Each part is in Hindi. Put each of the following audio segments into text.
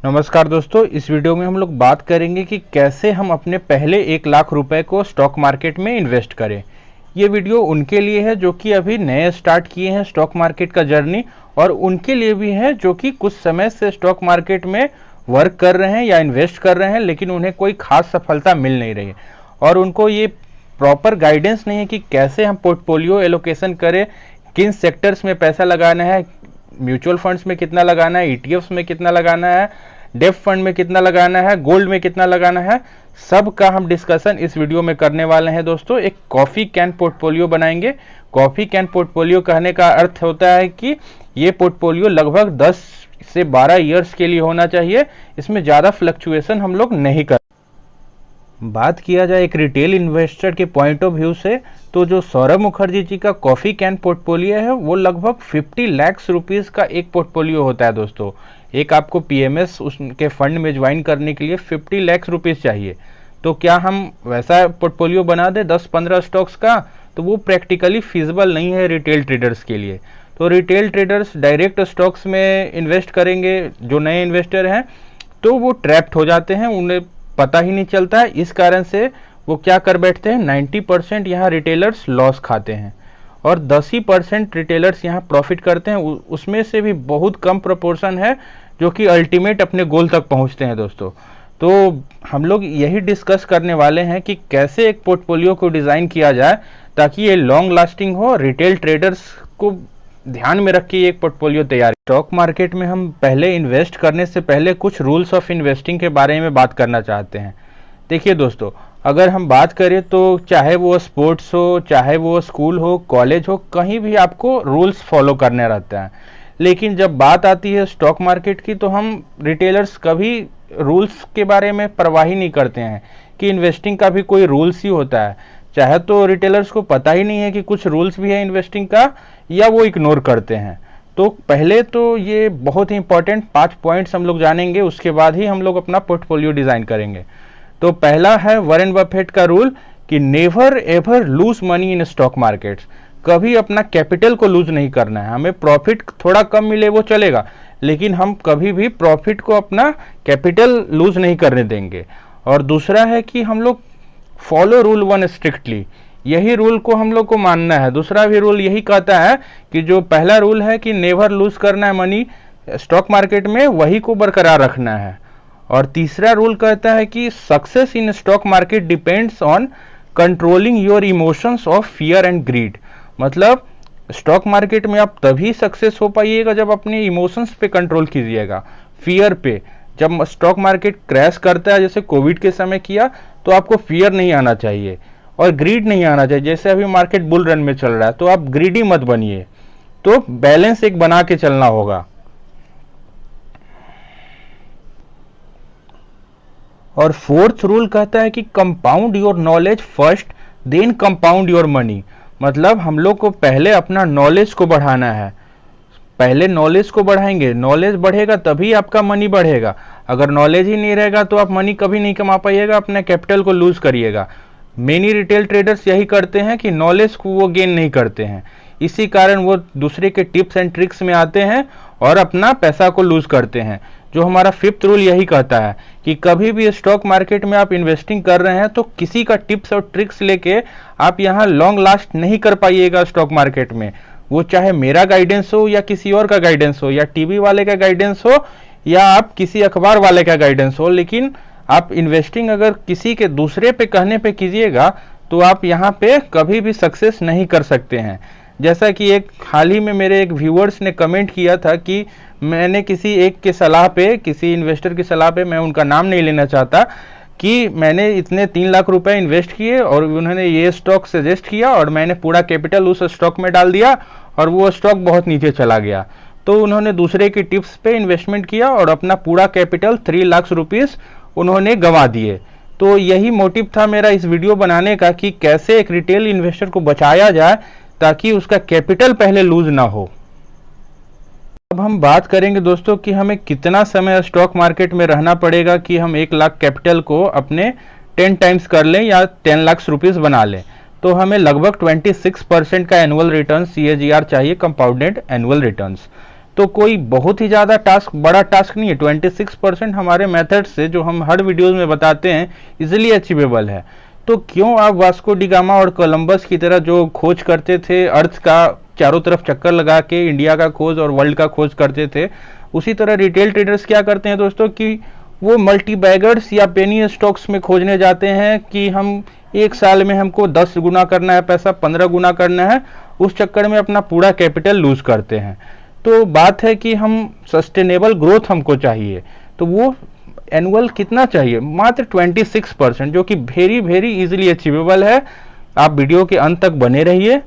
नमस्कार दोस्तों, इस वीडियो में हम लोग बात करेंगे कि कैसे हम अपने पहले 1 लाख रुपए को स्टॉक मार्केट में इन्वेस्ट करें। ये वीडियो उनके लिए है जो कि अभी नए स्टार्ट किए हैं स्टॉक मार्केट का जर्नी, और उनके लिए भी है जो कि कुछ समय से स्टॉक मार्केट में वर्क कर रहे हैं या इन्वेस्ट कर रहे हैं, लेकिन उन्हें कोई खास सफलता मिल नहीं रही है और उनको ये प्रॉपर गाइडेंस नहीं है कि कैसे हम पोर्टफोलियो एलोकेशन करें, किन सेक्टर्स में पैसा लगाना है, म्यूचुअल फंड्स में कितना लगाना है, ईटीएफ्स में कितना लगाना है, डेफ फंड में कितना लगाना है, गोल्ड में कितना लगाना है। सब का हम डिस्कशन इस वीडियो में करने वाले हैं दोस्तों। एक कॉफी कैन पोर्टफोलियो बनाएंगे। कॉफी कैन पोर्टफोलियो कहने का अर्थ होता है कि ये पोर्टफोलियो लगभग 10 से 12 ईयर्स के लिए होना चाहिए। इसमें ज़्यादा फ्लक्चुएशन हम लोग नहीं कर। बात किया जाए एक रिटेल इन्वेस्टर के पॉइंट ऑफ व्यू से, तो जो सौरभ मुखर्जी जी का कॉफी कैन पोर्टफोलियो है वो लगभग 50 लाख रुपीस का एक पोर्टफोलियो होता है दोस्तों। एक आपको पीएमएस उसके फंड में ज्वाइन करने के लिए 50 लाख रुपीस चाहिए। तो क्या हम वैसा पोर्टफोलियो बना दें 10-15 स्टॉक्स का? तो वो प्रैक्टिकली फिजिबल नहीं है रिटेल ट्रेडर्स के लिए। तो रिटेल ट्रेडर्स डायरेक्ट स्टॉक्स में इन्वेस्ट करेंगे, जो नए इन्वेस्टर हैं, तो वो ट्रैप्ड हो जाते हैं, उन्हें पता ही नहीं चलता है। इस कारण से वो क्या कर बैठते हैं, 90% यहाँ रिटेलर्स लॉस खाते हैं और 10 ही % रिटेलर्स यहाँ प्रॉफिट करते हैं। उसमें से भी बहुत कम प्रोपोर्शन है जो कि अल्टीमेट अपने गोल तक पहुँचते हैं दोस्तों। तो हम लोग यही डिस्कस करने वाले हैं कि कैसे एक पोर्टफोलियो को डिज़ाइन किया जाए ताकि ये लॉन्ग लास्टिंग हो। रिटेल ट्रेडर्स को ध्यान में रख के एक पोर्टफोलियो तैयार। स्टॉक मार्केट में हम पहले इन्वेस्ट करने से पहले कुछ रूल्स ऑफ इन्वेस्टिंग के बारे में बात करना चाहते हैं। देखिए दोस्तों, अगर हम बात करें तो चाहे वो स्पोर्ट्स हो, चाहे वो स्कूल हो, कॉलेज हो, कहीं भी आपको रूल्स फॉलो करने रहता है। लेकिन जब बात आती है स्टॉक मार्केट की, तो हम रिटेलर्स कभी रूल्स के बारे में परवाह ही नहीं करते हैं कि इन्वेस्टिंग का भी कोई रूल्स ही होता है। चाहे तो रिटेलर्स को पता ही नहीं है कि कुछ रूल्स भी है इन्वेस्टिंग का, या वो इग्नोर करते हैं। तो पहले तो ये बहुत ही इंपॉर्टेंट 5 पॉइंट्स हम लोग जानेंगे, उसके बाद ही हम लोग अपना पोर्टफोलियो डिजाइन करेंगे। तो पहला है वॉरेन बफेट का रूल कि never ever lose money in stock markets. कभी अपना कैपिटल को लूज नहीं करना है। हमें प्रॉफिट थोड़ा कम मिले वो चलेगा, लेकिन हम कभी भी प्रॉफिट को अपना कैपिटल लूज नहीं करने देंगे। और दूसरा है कि हम लोग फॉलो रूल 1 स्ट्रिक्टली। यही रूल को हम लोग को मानना है। दूसरा भी रूल यही कहता है कि जो पहला रूल है कि नेवर लूज करना है मनी स्टॉक मार्केट में, वही को बरकरार रखना है। और तीसरा रूल कहता है कि success in stock market depends on controlling your emotions of fear and greed. मतलब स्टॉक मार्केट में आप तभी सक्सेस हो पाइएगा जब अपने इमोशंस पे कंट्रोल कीजिएगा, फियर पे। जब स्टॉक मार्केट क्रैश करता है, जैसे कोविड के समय किया, तो आपको फियर नहीं आना चाहिए और ग्रीड नहीं आना चाहिए। जैसे अभी मार्केट बुल रन में चल रहा है, तो आप ग्रीडी मत बनिए। तो बैलेंस एक बना के चलना होगा। और फोर्थ रूल कहता है कि compound your knowledge first, then compound your money. मतलब हम लोग को पहले अपना नॉलेज को बढ़ाना है। पहले नॉलेज को बढ़ाएंगे, नॉलेज बढ़ेगा तभी आपका मनी बढ़ेगा। अगर नॉलेज ही नहीं रहेगा तो आप मनी कभी नहीं कमा पाइएगा, अपने कैपिटल को लूज करिएगा। मेनी रिटेल ट्रेडर्स यही करते हैं कि नॉलेज को वो गेन नहीं करते हैं, इसी कारण वो दूसरे के टिप्स एंड ट्रिक्स में आते हैं और अपना पैसा को लूज करते हैं। जो हमारा 5th रूल यही कहता है कि कभी भी स्टॉक मार्केट में आप इन्वेस्टिंग कर रहे हैं तो किसी का टिप्स और ट्रिक्स लेके आप यहाँ लॉन्ग लास्ट नहीं कर पाइएगा स्टॉक मार्केट में। वो चाहे मेरा गाइडेंस हो या किसी और का गाइडेंस हो, या टीवी वाले का गाइडेंस हो, या आप किसी अखबार वाले का गाइडेंस हो, लेकिन आप इन्वेस्टिंग अगर किसी के दूसरे पे कहने पे कीजिएगा तो आप यहाँ पे कभी भी सक्सेस नहीं कर सकते हैं। जैसा कि एक हाल ही में मेरे एक व्यूअर्स ने कमेंट किया था कि मैंने किसी एक के सलाह पे, किसी इन्वेस्टर की सलाह पे, मैं उनका नाम नहीं लेना चाहता, कि मैंने इतने 3 लाख रुपए इन्वेस्ट किए और उन्होंने ये स्टॉक सजेस्ट किया और मैंने पूरा कैपिटल उस स्टॉक में डाल दिया और वो स्टॉक बहुत नीचे चला गया। तो उन्होंने दूसरे की टिप्स पे इन्वेस्टमेंट किया और अपना पूरा कैपिटल 3 लाख रुपीस उन्होंने गंवा दिए। तो यही मोटिव था मेरा इस वीडियो बनाने का कि कैसे एक रिटेल इन्वेस्टर को बचाया जाए ताकि उसका कैपिटल पहले लूज ना हो। अब हम बात करेंगे दोस्तों कि हमें कितना समय स्टॉक मार्केट में रहना पड़ेगा कि हम 1 लाख कैपिटल को अपने 10 टाइम्स कर लें या 10 लाख रुपीस बना लें। तो हमें लगभग 26% का एनुअल रिटर्न CAGR चाहिए, कंपाउंडेड एनुअल रिटर्न्स। तो कोई बहुत ही ज़्यादा टास्क, बड़ा टास्क नहीं है। 26% हमारे मेथड से, जो हम हर वीडियोज़ में बताते हैं, इजीली अचीवेबल है। तो क्यों आप वास्को डी गामा और कोलंबस की तरह जो खोज करते थे अर्थ का, चारों तरफ चक्कर लगा के इंडिया का खोज और वर्ल्ड का खोज करते थे, उसी तरह रिटेल ट्रेडर्स क्या करते हैं दोस्तों कि वो मल्टी बैगर्स या पेनी स्टॉक्स में खोजने जाते हैं कि हम एक साल में हमको 10 गुना करना है पैसा, 15 गुना करना है। उस चक्कर में अपना पूरा कैपिटल लूज करते हैं। तो बात है कि हम सस्टेनेबल ग्रोथ हमको चाहिए, तो वो एनुअल कितना चाहिए? मात्र 26%, जो कि वेरी वेरी इजीली अचीवेबल है। आप वीडियो के अंत तक बने रहिए।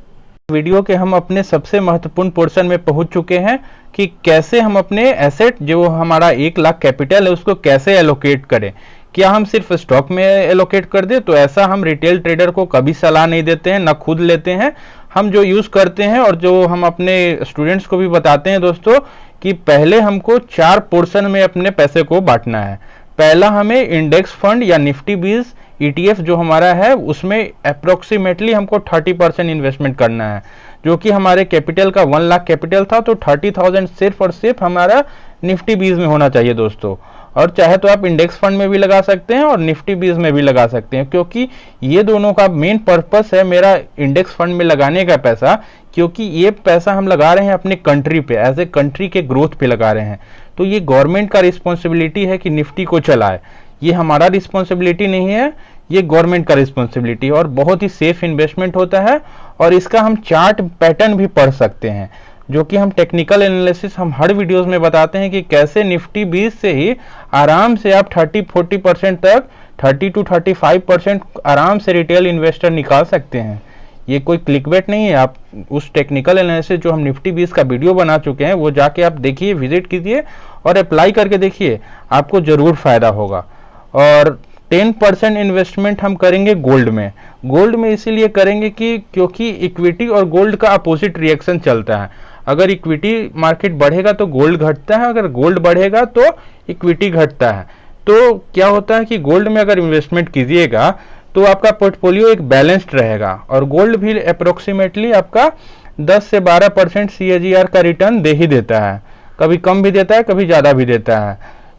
वीडियो के हम अपने सबसे महत्वपूर्ण पोर्शन में पहुंच चुके हैं कि कैसे हम अपने एसेट, जो हमारा 1 लाख कैपिटल है, उसको कैसे एलोकेट करें। क्या हम सिर्फ स्टॉक में एलोकेट कर दे? तो ऐसा हम रिटेल ट्रेडर को कभी सलाह नहीं देते हैं, ना खुद लेते हैं। हम जो यूज करते हैं और जो हम अपने स्टूडेंट्स को भी बताते हैं दोस्तों, कि पहले हमको 4 पोर्शन में अपने पैसे को बांटना है। पहला, हमें इंडेक्स फंड या निफ्टी 20 ETF जो हमारा है, उसमें अप्रोक्सीमेटली हमको 30% इन्वेस्टमेंट करना है। जो कि हमारे कैपिटल का 1 लाख कैपिटल था, तो 30,000 सिर्फ और सिर्फ हमारा निफ्टी 20 में होना चाहिए दोस्तों। और चाहे तो आप इंडेक्स फंड में भी लगा सकते हैं और निफ्टी 20 में भी लगा सकते हैं, क्योंकि ये दोनों का मेन पर्पस है मेरा इंडेक्स फंड में लगाने का पैसा, क्योंकि ये पैसा हम लगा रहे हैं अपने कंट्री पे, एज ए कंट्री के ग्रोथ पे लगा रहे हैं। तो ये गवर्नमेंट का रिस्पॉन्सिबिलिटी है कि निफ्टी को चलाए, ये हमारा रिस्पॉन्सिबिलिटी नहीं है, ये गवर्नमेंट का रिस्पॉन्सिबिलिटी है। और बहुत ही सेफ इन्वेस्टमेंट होता है, और इसका हम चार्ट पैटर्न भी पढ़ सकते हैं, जो कि हम टेक्निकल एनालिसिस हम हर वीडियोस में बताते हैं कि कैसे निफ्टी 20 से ही आराम से आप 30-40% तक, 30 to 35% आराम से रिटेल इन्वेस्टर निकाल सकते हैं। ये कोई क्लिकबेट नहीं है। आप उस टेक्निकल एनालिसिस जो हम निफ्टी 20 का वीडियो बना चुके हैं, वो जाके आप देखिए, विजिट कीजिए और अप्लाई करके देखिए, आपको जरूर फायदा होगा। और 10% इन्वेस्टमेंट हम करेंगे गोल्ड में। गोल्ड में इसीलिए करेंगे कि क्योंकि इक्विटी और गोल्ड का अपोजिट रिएक्शन चलता है। अगर इक्विटी मार्केट बढ़ेगा तो गोल्ड घटता है, अगर गोल्ड बढ़ेगा तो इक्विटी घटता है। तो क्या होता है कि गोल्ड में अगर इन्वेस्टमेंट कीजिएगा तो आपका पोर्टफोलियो एक बैलेंस्ड रहेगा, और गोल्ड भी अप्रोक्सीमेटली आपका 10 से 12% CAGR का रिटर्न दे ही देता है। कभी कम भी देता है, कभी ज़्यादा भी देता है।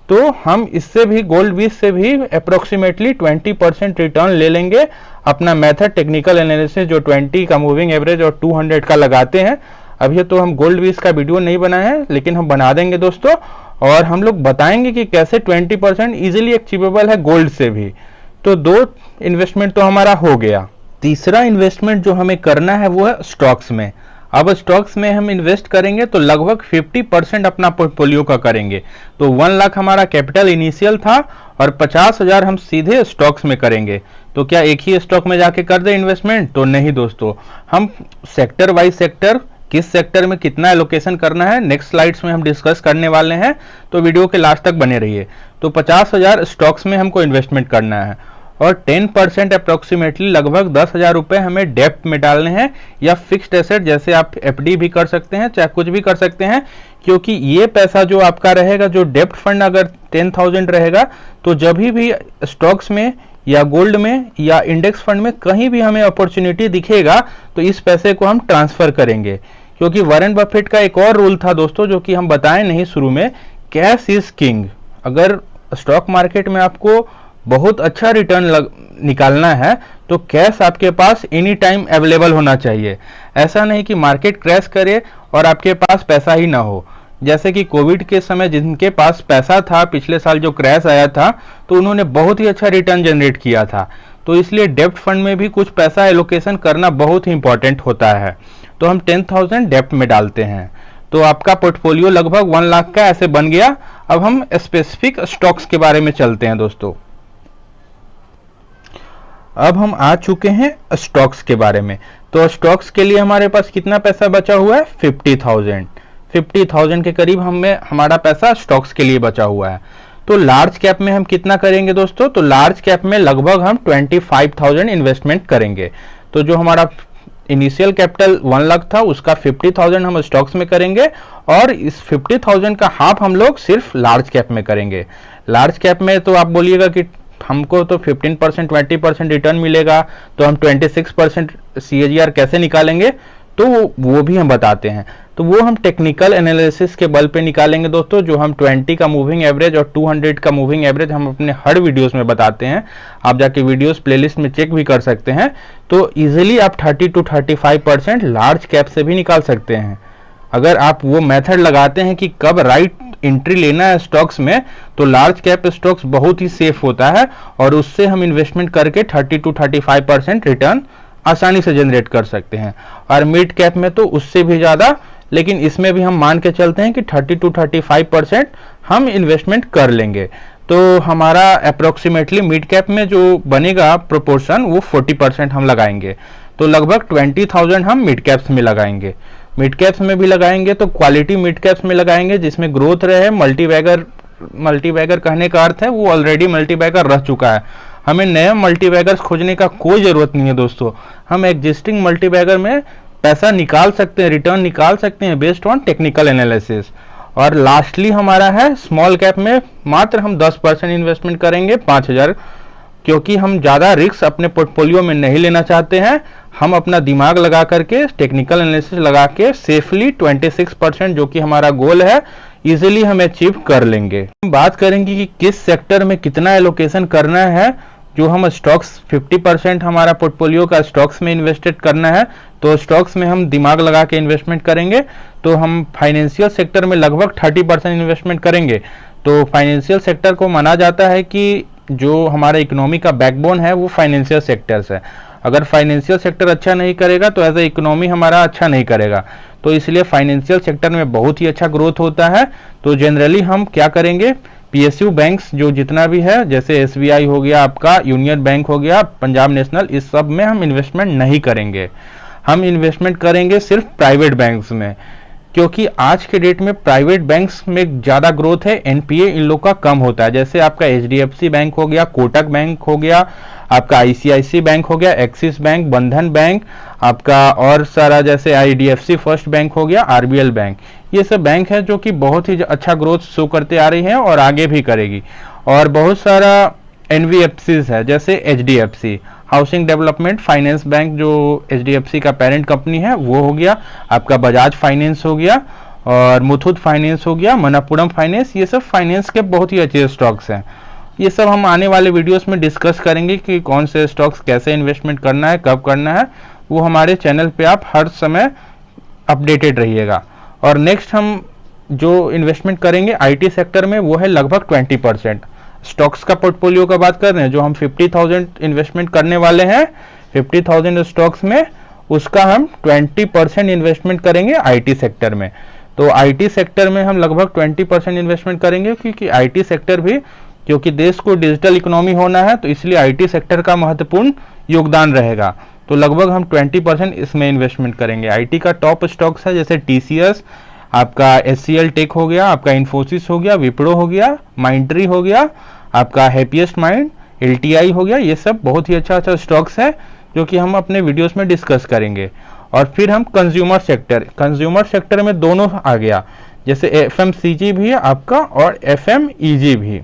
तो हम इससे भी, गोल्ड 20 से भी अप्रोक्सीमेटली 20% रिटर्न ले लेंगे। अपना मेथड टेक्निकल एनालिसिस जो 20 का मूविंग एवरेज और 200 का लगाते हैं। अभी तो हम गोल्ड 20 का वीडियो नहीं बनाए हैं, लेकिन हम बना देंगे दोस्तों, और हम लोग बताएंगे कि कैसे 20% इजीली अचीवेबल है गोल्ड से भी। तो 2 इन्वेस्टमेंट तो हमारा हो गया। तीसरा इन्वेस्टमेंट जो हमें करना है वो है स्टॉक्स में। अब स्टॉक्स में हम इन्वेस्ट करेंगे तो लगभग 50% अपना पोर्टफोलियो का करेंगे। तो 1 लाख हमारा कैपिटल इनिशियल था और 50,000 हम सीधे स्टॉक्स में करेंगे। तो क्या एक ही स्टॉक में जाके कर दे इन्वेस्टमेंट? तो नहीं दोस्तों, हम सेक्टर वाइज सेक्टर, किस सेक्टर में कितना एलोकेशन करना है, नेक्स्ट स्लाइड्स में हम डिस्कस करने वाले हैं। तो वीडियो के लास्ट तक बने रहिए। तो 50,000 स्टॉक्स में हमको इन्वेस्टमेंट करना है, और 10% अप्रोक्सीमेटली लगभग 10,000 रुपए हमें डेप्ट में डालने हैं, या फिक्स्ड एसेट, जैसे आप FD भी कर सकते हैं, चाहे कुछ भी कर सकते हैं। क्योंकि ये पैसा जो आपका रहेगा, जो डेप्ट फंड अगर 10,000 रहेगा, तो जब भी स्टॉक्स में या गोल्ड में या इंडेक्स फंड में कहीं भी हमें अपॉर्चुनिटी दिखेगा, तो इस पैसे को हम ट्रांसफर करेंगे। क्योंकि वॉरेन बफेट का एक और रूल था दोस्तों, जो कि हम बताए नहीं शुरू में, कैश इज किंग। अगर स्टॉक मार्केट में आपको बहुत अच्छा रिटर्न निकालना है, तो कैश आपके पास एनी टाइम अवेलेबल होना चाहिए। ऐसा नहीं कि मार्केट क्रैश करे और आपके पास पैसा ही ना हो। जैसे कि कोविड के समय जिनके पास पैसा था, पिछले साल जो क्रैश आया था, तो उन्होंने बहुत ही अच्छा रिटर्न जनरेट किया था। तो इसलिए डेप्ट फंड में भी कुछ पैसा एलोकेशन करना बहुत ही इंपॉर्टेंट होता है। तो हम 10,000 डेप्ट में डालते हैं, तो आपका पोर्टफोलियो लगभग 1 लाख का ऐसे बन गया। अब हम स्पेसिफिक स्टॉक्स के बारे में चलते हैं दोस्तों। अब हम आ चुके हैं स्टॉक्स के बारे में। तो स्टॉक्स के लिए हमारे पास कितना पैसा बचा हुआ है? 50,000 के करीब हमारा पैसा स्टॉक्स के लिए बचा हुआ है। तो लार्ज कैप में हम कितना करेंगे दोस्तों? तो लार्ज कैप में लगभग हम 25,000 इन्वेस्टमेंट करेंगे। तो जो हमारा इनिशियल कैपिटल 1 लाख था, उसका 50,000 हम स्टॉक्स में करेंगे, और इस 50,000 का हाफ हम लोग सिर्फ लार्ज कैप में करेंगे। लार्ज कैप में तो आप बोलिएगा कि हमको तो 15% 20% रिटर्न मिलेगा, तो हम 26% CAGR कैसे निकालेंगे? तो वो भी हम बताते हैं। तो वो हम टेक्निकल एनालिसिस के बल पे निकालेंगे दोस्तों, जो हम 20 का मूविंग एवरेज और 200 का मूविंग एवरेज हम अपने हर वीडियोस में बताते हैं। आप जाके वीडियोस प्लेलिस्ट में चेक भी कर सकते हैं। तो इजीली आप 30 to 35% लार्ज कैप से भी निकाल सकते हैं। अगर आप वो मेथड लगाते हैं कि कब राइट एंट्री लेना है स्टॉक्स में, तो लार्ज कैप स्टॉक्स बहुत ही सेफ होता है और उससे हम इन्वेस्टमेंट करके 30 to 35% रिटर्न आसानी से जनरेट कर सकते हैं। और मिड कैप में तो उससे भी ज़्यादा, लेकिन इसमें भी हम मान के चलते हैं कि 30 to 35% हम इन्वेस्टमेंट कर लेंगे। तो हमारा अप्रोक्सीमेटली मिड कैप में जो बनेगा प्रोपोर्शन वो 40% हम लगाएंगे। तो लगभग 20,000 हम मिड कैप्स में लगाएंगे। मिड कैप्स में भी लगाएंगे तो क्वालिटी मिड कैप्स में लगाएंगे जिसमें ग्रोथ रहे। मल्टीबैगर कहने का अर्थ है वो ऑलरेडी मल्टीबैगर रह चुका है, हमें नए मल्टीबैगर्स खोजने का कोई जरूरत नहीं है दोस्तों। हम एग्जिस्टिंग मल्टीबैगर में पैसा निकाल सकते हैं, रिटर्न निकाल सकते हैं बेस्ड ऑन टेक्निकल एनालिसिस। और लास्टली हमारा है स्मॉल कैप में मात्र हम 10% इन्वेस्टमेंट करेंगे 5,000, क्योंकि हम ज़्यादा रिस्क अपने पोर्टफोलियो में नहीं लेना चाहते हैं। हम अपना दिमाग लगा करके टेक्निकल एनालिसिस लगा के सेफली 26% जो कि हमारा गोल है इजीली हम अचीव कर लेंगे। हम बात करेंगे कि किस सेक्टर में कितना एलोकेशन करना है। जो हम स्टॉक्स 50% हमारा पोर्टफोलियो का स्टॉक्स में इन्वेस्टेड करना है, तो स्टॉक्स में हम दिमाग लगा के इन्वेस्टमेंट करेंगे। तो हम फाइनेंशियल सेक्टर में लगभग 30% इन्वेस्टमेंट करेंगे। तो फाइनेंशियल सेक्टर को माना जाता है कि जो हमारा इकोनॉमी का बैकबोन है वो फाइनेंशियल सेक्टर्स है। अगर फाइनेंशियल सेक्टर अच्छा नहीं करेगा तो एज ए इकोनॉमी हमारा अच्छा नहीं करेगा। तो इसलिए फाइनेंशियल सेक्टर में बहुत ही अच्छा ग्रोथ होता है। तो जनरली हम क्या करेंगे, पीएसयू बैंक्स जो जितना भी है, जैसे एसबीआई हो गया, आपका यूनियन बैंक हो गया, पंजाब नेशनल, इस सब में हम इन्वेस्टमेंट नहीं करेंगे। हम इन्वेस्टमेंट करेंगे सिर्फ प्राइवेट बैंक्स में, क्योंकि आज के डेट में प्राइवेट बैंक्स में ज़्यादा ग्रोथ है, एनपीए इन लोग का कम होता है। जैसे आपका एचडीएफसी बैंक हो गया, कोटक बैंक हो गया, आपका आईसीआईसी बैंक हो गया, एक्सिस बैंक, बंधन बैंक, आपका और सारा जैसे आईडीएफसी फर्स्ट बैंक हो गया, आरबीएल बैंक, ये सब बैंक है जो कि बहुत ही अच्छा ग्रोथ शो करते आ रही हैं और आगे भी करेगी। और बहुत सारा एनबीएफसीज है जैसे HDFC housing development finance bank जो एचडीएफसी का पेरेंट कंपनी है वो हो गया, आपका बजाज फाइनेंस हो गया और मुथूट फाइनेंस हो गया, मनप्पुरम फाइनेंस, ये सब फाइनेंस के बहुत ही अच्छे स्टॉक्स हैं। ये सब हम आने वाले वीडियोस में डिस्कस करेंगे कि कौन से स्टॉक्स कैसे इन्वेस्टमेंट करना है, कब करना है। वो हमारे चैनल पे आप हर समय अपडेटेड रहिएगा। और नेक्स्ट हम जो इन्वेस्टमेंट करेंगे आईटी सेक्टर में वो है लगभग 20%। स्टॉक्स का पोर्टफोलियो का बात कर रहे हैं, जो हम 50,000 इन्वेस्टमेंट करने वाले हैं 50,000 स्टॉक्स में, उसका हम 20% इन्वेस्टमेंट करेंगे आईटी सेक्टर में। तो आईटी सेक्टर में हम लगभग 20% इन्वेस्टमेंट करेंगे, क्योंकि आईटी सेक्टर भी, क्योंकि देश को डिजिटल इकोनॉमी होना है तो इसलिए आईटी सेक्टर का महत्वपूर्ण योगदान रहेगा। तो लगभग हम 20% इसमें इन्वेस्टमेंट करेंगे। आईटी का टॉप स्टॉक्स है जैसे टीसीएस, आपका एचसीएल टेक हो गया, आपका इन्फोसिस हो गया, विप्रो हो गया, माइंडट्री हो गया, आपका हैप्पीएस्ट माइंड, एलटीआई हो गया। ये सब बहुत ही अच्छा स्टॉक्स है जो कि हम अपने वीडियोस में डिस्कस करेंगे। और फिर हम कंज्यूमर सेक्टर में दोनों आ गया, जैसे एफएमसीजी भी है आपका और एफएमईजी भी।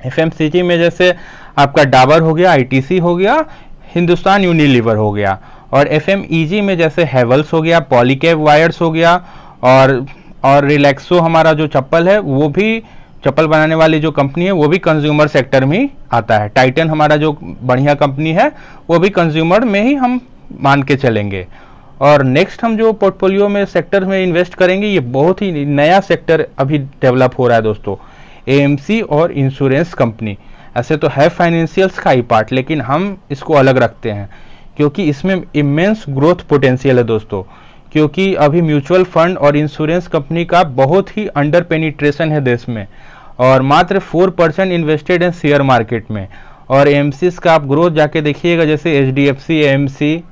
एफएमसीजी में जैसे आपका डाबर हो गया, आईटीसी हो गया, हिंदुस्तान यूनिलीवर हो गया। और एफएमईजी में जैसे हेवल्स हो गया, पॉलीकैब वायर्स हो गया और रिलैक्सो हमारा जो चप्पल है वो भी, चप्पल बनाने वाली जो कंपनी है वो भी कंज्यूमर सेक्टर में ही आता है। टाइटन हमारा जो बढ़िया कंपनी है वो भी कंज्यूमर में ही हम मान के चलेंगे। और नेक्स्ट हम जो पोर्टफोलियो में सेक्टर में इन्वेस्ट करेंगे, ये बहुत ही नया सेक्टर अभी डेवलप हो रहा है दोस्तों, एएमसी और इंश्योरेंस कंपनी। ऐसे तो है फाइनेंशियल्स का ही पार्ट, लेकिन हम इसको अलग रखते हैं क्योंकि इसमें इमेंस ग्रोथ पोटेंशियल है दोस्तों। क्योंकि अभी म्यूचुअल फंड और इंश्योरेंस कंपनी का बहुत ही अंडर पेनिट्रेशन है देश में, और मात्र 4% इन्वेस्टेड है शेयर मार्केट में। और एएमसी का आप ग्रोथ जाके देखिएगा, जैसे एचडीएफसी एएमसी,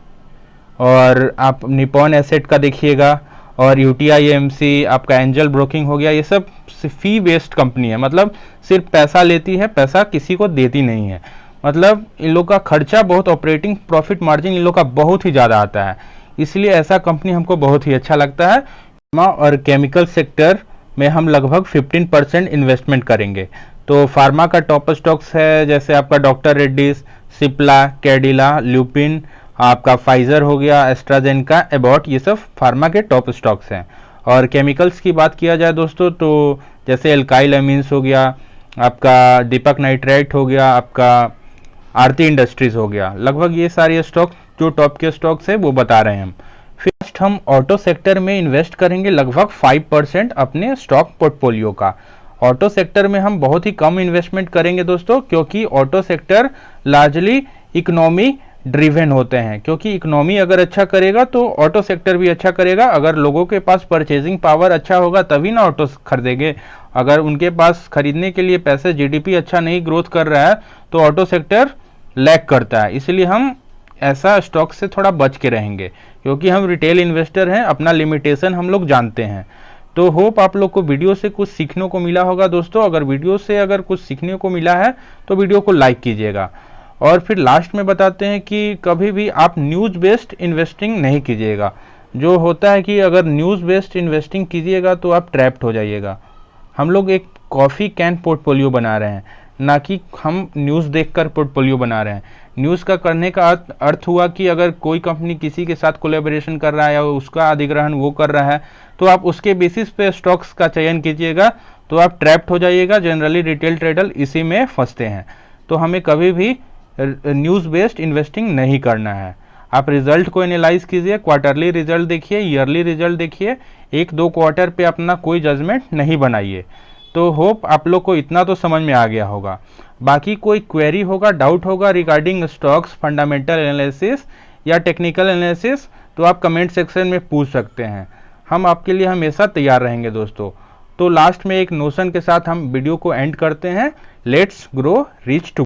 और आप निपॉन एसेट का देखिएगा, और यूटीआई एएमसी, आपका एंजल ब्रोकिंग हो गया, ये सब फी बेस्ड कंपनी है। मतलब सिर्फ पैसा लेती है, पैसा किसी को देती नहीं है। मतलब इन लोग का खर्चा बहुत, ऑपरेटिंग प्रॉफिट मार्जिन इन लोग का बहुत ही ज़्यादा आता है, इसलिए ऐसा कंपनी हमको बहुत ही अच्छा लगता है। फार्मा और केमिकल सेक्टर में हम लगभग 15% इन्वेस्टमेंट करेंगे। तो फार्मा का टॉप स्टॉक्स है जैसे आपका डॉक्टर रेड्डीज, सिप्ला, कैडिला, ल्यूपिन, आपका फाइजर हो गया, एस्ट्राजेनेका, एबॉट, ये सब फार्मा के टॉप स्टॉक्स हैं। और केमिकल्स की बात किया जाए दोस्तों तो जैसे एल्काइल अमीन्स हो गया, आपका दीपक नाइट्राइट हो गया, आपका आरती इंडस्ट्रीज हो गया, लगभग ये सारे स्टॉक जो टॉप के स्टॉक्स है वो बता रहे हैं हम। फिर हम ऑटो सेक्टर में इन्वेस्ट करेंगे लगभग 5% अपने स्टॉक पोर्टफोलियो का। ऑटो सेक्टर में हम बहुत ही कम इन्वेस्टमेंट करेंगे दोस्तों, क्योंकि auto sector largely economy driven होते हैं, क्योंकि इकोनॉमी अगर अच्छा करेगा तो ऑटो सेक्टर भी अच्छा करेगा। अगर लोगों के पास परचेजिंग पावर अच्छा होगा तभी ना ऑटो खरीदेंगे। अगर उनके पास खरीदने के लिए पैसे, जीडीपी अच्छा नहीं ग्रोथ कर रहा है तो ऑटो सेक्टर लैग करता है। इसलिए हम ऐसा स्टॉक से थोड़ा बच के रहेंगे, क्योंकि हम रिटेल इन्वेस्टर हैं, अपना लिमिटेशन हम लोग जानते हैं। तो होप आप लोग को वीडियो से कुछ सीखने को मिला होगा दोस्तों। अगर वीडियो से अगर कुछ सीखने को मिला है तो वीडियो को लाइक कीजिएगा। और फिर लास्ट में बताते हैं कि कभी भी आप न्यूज़ बेस्ड इन्वेस्टिंग नहीं कीजिएगा। जो होता है कि अगर न्यूज़ बेस्ड इन्वेस्टिंग कीजिएगा तो आप ट्रैप्ड हो जाइएगा। हम लोग एक कॉफ़ी कैन पोर्टफोलियो बना रहे हैं, ना कि हम न्यूज़ देखकर पोर्टफोलियो बना रहे हैं। न्यूज़ का करने का अर्थ हुआ कि अगर कोई कंपनी किसी के साथ कोलैबोरेशन कर रहा है या उसका अधिग्रहण वो कर रहा है तो आप उसके बेसिस पे स्टॉक्स का चयन कीजिएगा, तो आप ट्रैप्ड हो जाइएगा। जनरली रिटेल ट्रेडर इसी में फंसते हैं। तो हमें कभी भी न्यूज़ बेस्ड इन्वेस्टिंग नहीं करना है। आप रिजल्ट को एनालाइज कीजिए, क्वार्टरली रिजल्ट देखिए, ईयरली रिजल्ट देखिए, 1-2 क्वार्टर पे अपना कोई जजमेंट नहीं बनाइए। तो होप आप लोग को इतना तो समझ में आ गया होगा। बाकी कोई क्वेरी होगा, डाउट होगा रिगार्डिंग स्टॉक्स, फंडामेंटल एनालिसिस या टेक्निकल एनालिसिस, तो आप कमेंट सेक्शन में पूछ सकते हैं। हम आपके लिए हमेशा तैयार रहेंगे दोस्तों। तो लास्ट में एक नोशन के साथ हम वीडियो को एंड करते हैं। Let's grow reach to